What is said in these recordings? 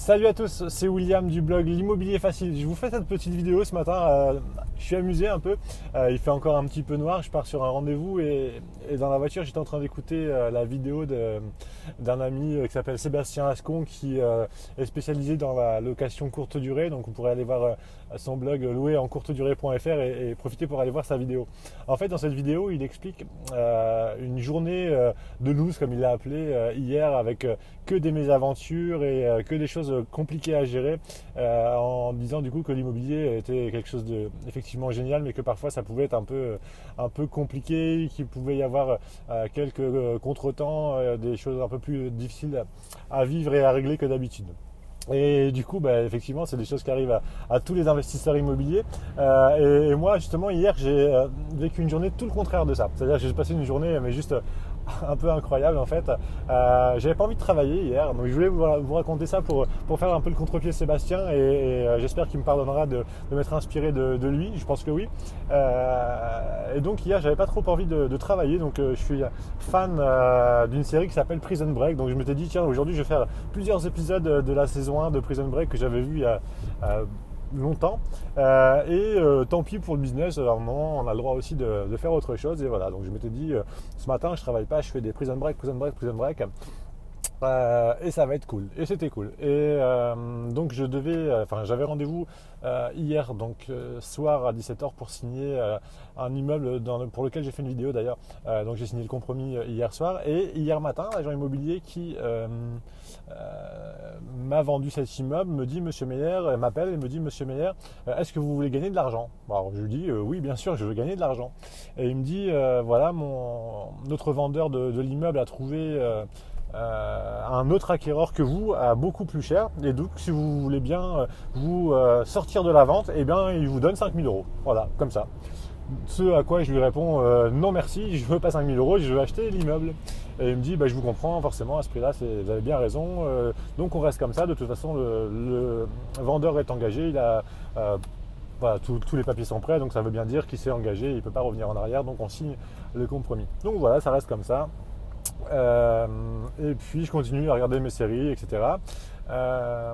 Salut à tous, c'est William du blog L'Immobilier Facile. Je vous fais cette petite vidéo ce matin. Je suis amusé un peu. Il fait encore un petit peu noir. Je pars sur un rendez-vous et dans la voiture, j'étais en train d'écouter la vidéo d'un ami qui s'appelle Sébastien Ascon qui est spécialisé dans la location courte durée. Donc, vous pourrez aller voir son blog louerencourtedurée.fr et profiter pour aller voir sa vidéo. En fait, dans cette vidéo, il explique une journée de loose, comme il l'a appelé hier, avec que des mésaventures et que des choses compliquées à gérer, en disant du coup que l'immobilier était quelque chose de effectivement génial, mais que parfois ça pouvait être un peu compliqué, qu'il pouvait y avoir quelques contretemps, des choses un peu plus difficiles à vivre et à régler que d'habitude. Et du coup, effectivement, c'est des choses qui arrivent à tous les investisseurs immobiliers. Et moi, justement, hier, j'ai vécu une journée tout le contraire de ça. C'est-à-dire que j'ai passé une journée, mais juste un peu incroyable en fait. J'avais pas envie de travailler hier, donc je voulais vous raconter ça pour faire un peu le contre-pied de Sébastien et j'espère qu'il me pardonnera de m'être inspiré de lui. Je pense que oui. Et donc hier, j'avais pas trop envie de travailler, donc je suis fan d'une série qui s'appelle Prison Break. Donc je m'étais dit tiens, aujourd'hui je vais faire plusieurs épisodes de la saison 1 de Prison Break que j'avais vu il y a longtemps, tant pis pour le business, à un moment on a le droit aussi de faire autre chose, et voilà, donc je m'étais dit ce matin je travaille pas, je fais des prison break, et ça va être cool, et c'était cool. Et donc j'avais rendez-vous hier, donc soir à 17h pour signer un immeuble pour lequel j'ai fait une vidéo d'ailleurs. Donc j'ai signé le compromis hier soir, et hier matin l'agent immobilier qui m'a vendu cet immeuble me dit Monsieur Meyer, m'appelle et me dit Monsieur Meyer, est-ce que vous voulez gagner de l'argent? Alors je lui dis oui, bien sûr, je veux gagner de l'argent. Et il me dit voilà, notre vendeur de l'immeuble a trouvé un autre acquéreur que vous à beaucoup plus cher, et donc si vous voulez bien vous sortir de la vente, eh bien il vous donne 5 000 euros. Voilà, comme ça. Ce à quoi je lui réponds non merci, je veux pas 5 000 euros, je veux acheter l'immeuble. Et il me dit je vous comprends forcément, à ce prix-là, vous avez bien raison, donc on reste comme ça. De toute façon, le vendeur est engagé, il a voilà, tous les papiers sont prêts, donc ça veut bien dire qu'il s'est engagé, il ne peut pas revenir en arrière, donc on signe le compromis. Donc voilà, ça reste comme ça. Et puis je continue à regarder mes séries, etc. Le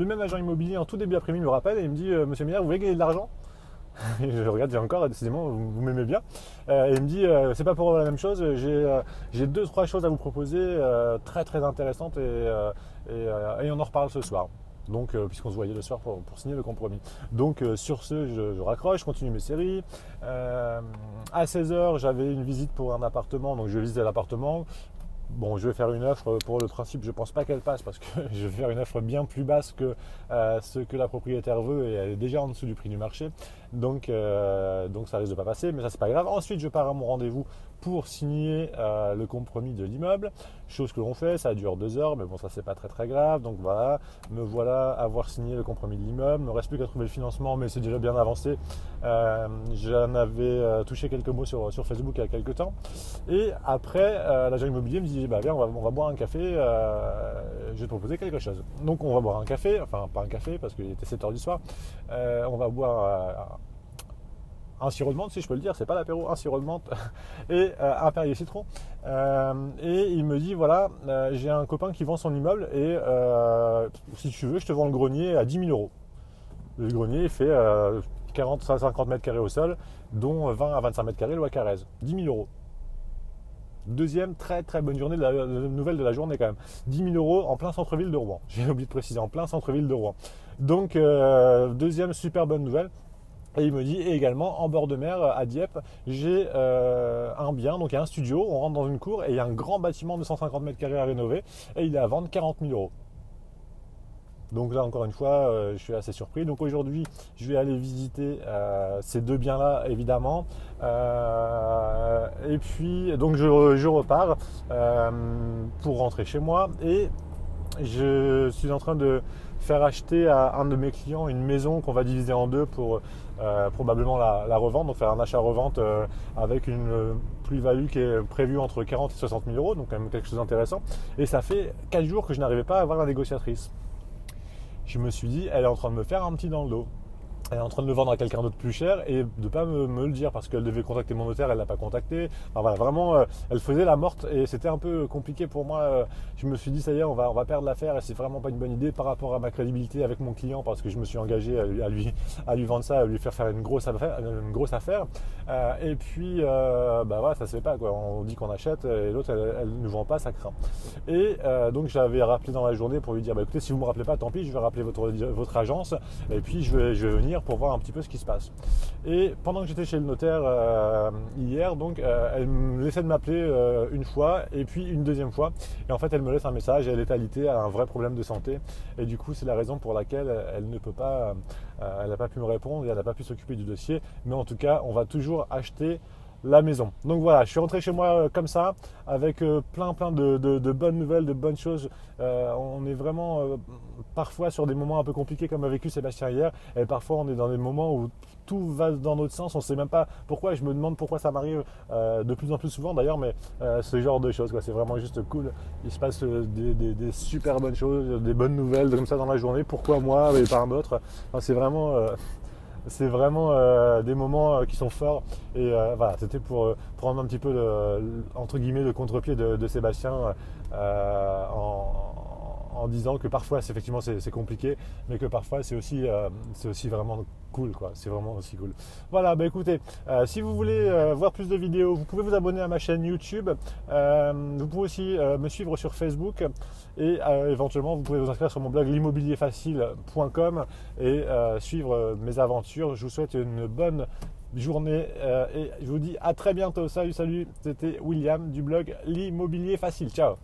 même agent immobilier en tout début d'après-midi me rappelle et il me dit Monsieur Meyer, vous voulez gagner de l'argent? Et je regarde, j'ai encore, décidément, vous m'aimez bien. Et il me dit c'est pas pour la même chose, j'ai 2-3 choses à vous proposer très très intéressantes, et on en reparle ce soir. Donc, puisqu'on se voyait le soir pour signer le compromis. Donc, sur ce, je raccroche, je continue mes séries. À 16h, j'avais une visite pour un appartement, donc je visite l'appartement. Bon, je vais faire une offre pour le principe, je ne pense pas qu'elle passe parce que je vais faire une offre bien plus basse que ce que la propriétaire veut, et elle est déjà en dessous du prix du marché. Donc ça risque de pas passer, mais ça c'est pas grave. Ensuite, je pars à mon rendez-vous pour signer le compromis de l'immeuble, chose que l'on fait, ça dure 2 heures, mais bon, ça c'est pas très très grave. Donc voilà, me voilà avoir signé le compromis de l'immeuble. Il ne me reste plus qu'à trouver le financement, mais c'est déjà bien avancé. J'en avais touché quelques mots sur Facebook il y a quelques temps, et après l'agent immobilier me dit viens, on va boire un café, je vais te proposer quelque chose. Donc on va boire un café, enfin pas un café parce qu'il était 7h du soir, on va boire un sirop de menthe, si je peux le dire, c'est pas l'apéro, un sirop de menthe et un Perrier citron. Et il me dit voilà, j'ai un copain qui vend son immeuble, et si tu veux, je te vends le grenier à 10 000 euros. Le grenier fait 40 à 50 mètres carrés au sol, dont 20 à 25 mètres carrés loi Carrez. 10 000 euros. Deuxième très très bonne journée, nouvelle de la journée quand même. 10 000 euros en plein centre-ville de Rouen. J'ai oublié de préciser, en plein centre-ville de Rouen. Donc deuxième super bonne nouvelle. Et il me dit, et également en bord de mer à Dieppe, j'ai un bien, donc il y a un studio, on rentre dans une cour et il y a un grand bâtiment de 150 mètres carrés à rénover, et il est à vendre 40 000 euros. Donc là, encore une fois, je suis assez surpris. Donc aujourd'hui, je vais aller visiter ces deux biens-là, évidemment. Et puis, donc je repars pour rentrer chez moi. Et je suis en train de faire acheter à un de mes clients une maison qu'on va diviser en deux pour probablement la revendre. Donc faire un achat-revente avec une plus-value qui est prévue entre 40 et 60 000 euros. Donc quand même quelque chose d'intéressant. Et ça fait 4 jours que je n'arrivais pas à avoir la négociatrice. Je me suis dit, elle est en train de me faire un petit dans le dos. elle est en train de le vendre à quelqu'un d'autre plus cher et de ne pas me le dire parce qu'elle devait contacter mon notaire, elle ne l'a pas contacté. Enfin, voilà, vraiment, elle faisait la morte et c'était un peu compliqué pour moi. Je me suis dit, ça y est, on va perdre l'affaire et c'est vraiment pas une bonne idée par rapport à ma crédibilité avec mon client parce que je me suis engagé à lui vendre ça, à lui faire une grosse affaire. Et puis, voilà, ça se fait pas, quoi. On dit qu'on achète et l'autre, elle ne vend pas, ça craint. Et donc, j'avais rappelé dans la journée pour lui dire, écoutez, si vous ne me rappelez pas, tant pis, je vais rappeler votre agence et puis je vais venir pour voir un petit peu ce qui se passe. Et pendant que j'étais chez le notaire hier, donc elle me laissait de m'appeler une fois et puis une deuxième fois. Et en fait, elle me laisse un message, elle est alitée, elle a un vrai problème de santé. Et du coup, c'est la raison pour laquelle elle ne peut pas, elle n'a pas pu me répondre et elle n'a pas pu s'occuper du dossier. Mais en tout cas, on va toujours acheter la maison. Donc voilà, je suis rentré chez moi comme ça, avec plein de bonnes nouvelles, de bonnes choses. On est vraiment parfois sur des moments un peu compliqués comme a vécu Sébastien hier, et parfois on est dans des moments où tout va dans notre sens, on ne sait même pas pourquoi, et je me demande pourquoi ça m'arrive de plus en plus souvent d'ailleurs, mais ce genre de choses, quoi, c'est vraiment juste cool. Il se passe des super bonnes choses, des bonnes nouvelles comme ça dans la journée, pourquoi moi et pas un autre. Enfin, c'est vraiment des moments qui sont forts et voilà, c'était pour prendre un petit peu entre guillemets le contre-pied de Sébastien en disant que parfois effectivement c'est compliqué mais que parfois c'est aussi vraiment cool, quoi. C'est vraiment aussi cool. Voilà, écoutez, si vous voulez voir plus de vidéos, vous pouvez vous abonner à ma chaîne YouTube, vous pouvez aussi me suivre sur Facebook et éventuellement vous pouvez vous inscrire sur mon blog l'immobilierfacile.com et suivre mes aventures. Je vous souhaite une bonne journée et je vous dis à très bientôt. Salut, c'était William du blog l'immobilier facile. Ciao.